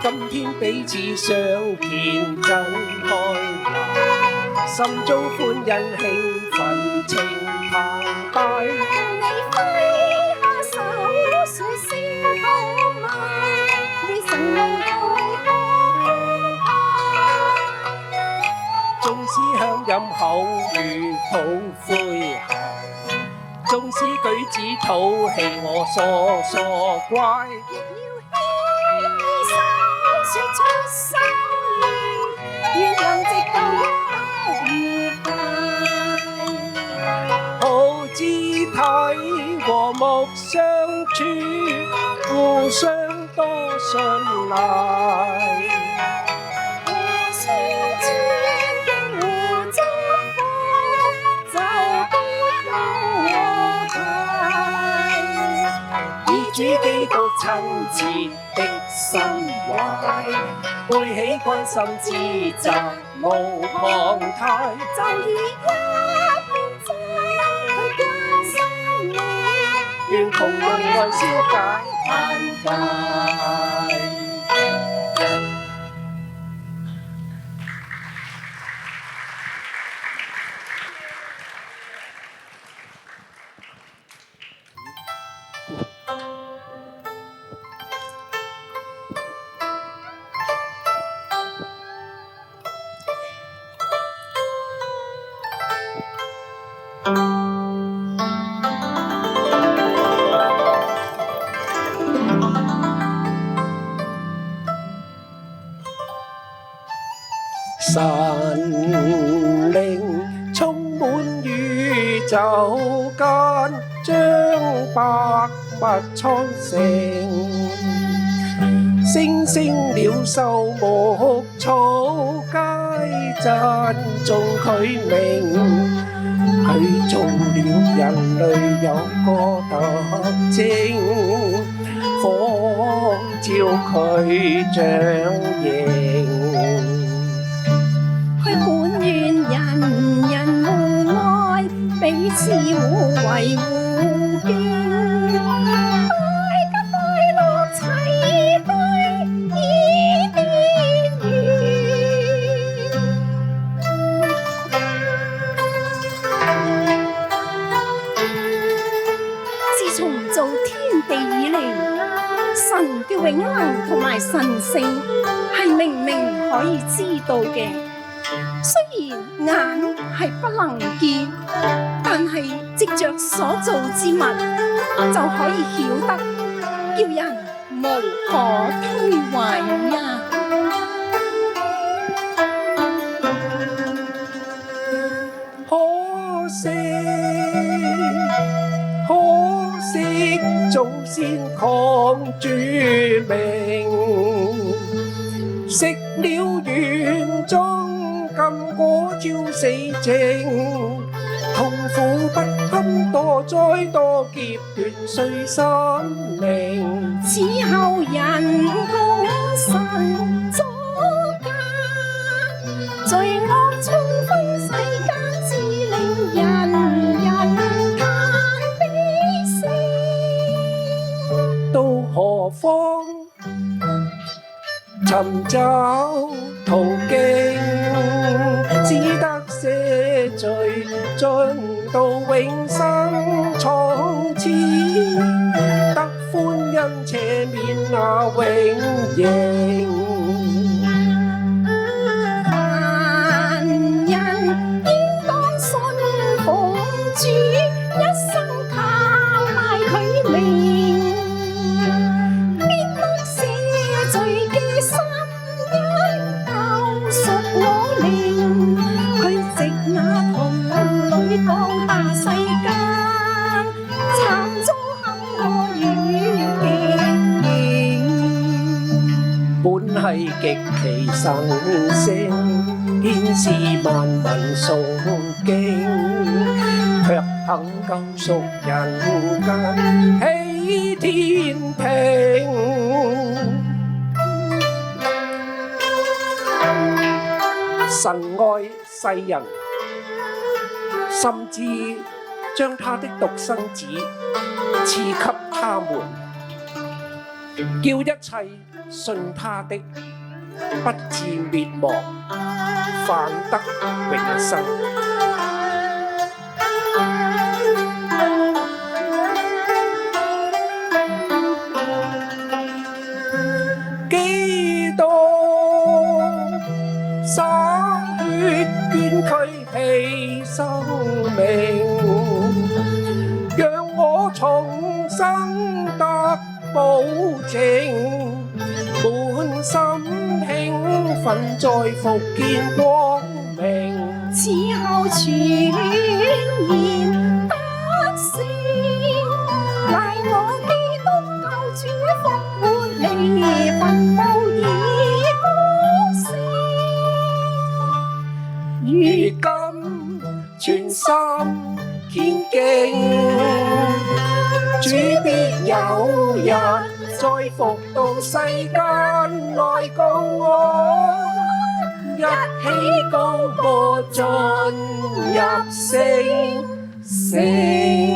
今天彼此相見真開懷，心中歡欣興奮情澎湃。你揮下手，說聲好嗎？你曾夢到空派。縱使鄉音口語討詼諧，縱使舉止討氣我傻傻乖。說出心願，願能直到愉快。好姿態和睦相處，互相多信賴。互相尊敬，互祝福，就必有和諧。以主基督親切的心懷，背起關心之責無旁貸。就以一片真去關心你，願同用愛消解尷尬。神靈充滿宇宙間，將百物創成，星星鳥獸牧草皆讚頌佢名。佢做了人類有個特徵，仿照佢長形。佢本願人人互愛，彼此互為互敬。大家快樂齊去伊甸園。自從造天地以嚟，神嘅永能同埋神性係明明可以知道嘅。雖然眼係不能見，但係藉着所造之物就可以曉得，叫人無可推諉呀。可惜祖先抗主命，食了園中禁果招死症，痛苦不堪多災多劫斷碎生命。此後人共神作奸，罪惡充分世間，至令人人嘆悲聲。到何方尋找途徑，只得赦罪，進到永生創始，得歡欣且免那永刑。凡人應當信奉主，一生靠賴佢名，必得赦罪嘅心恩，救贖我靈。佢藉那童女降下世間，慘遭陷害與極刑。本係極其神聖，天使萬民誦經，卻肯救贖人間起天庭。神愛世人，甚至將他的獨生子賜給他們，叫一切信他的不至滅亡，反得永生。基督灑血捐軀犧生命，讓我重生得保證，滿心興奮再復見光明。此後全然得勝，賴我基督救主復活離墳墓已高升，如今全心虔敬，主必有日再復到世間來共我，一起高歌進入聖城。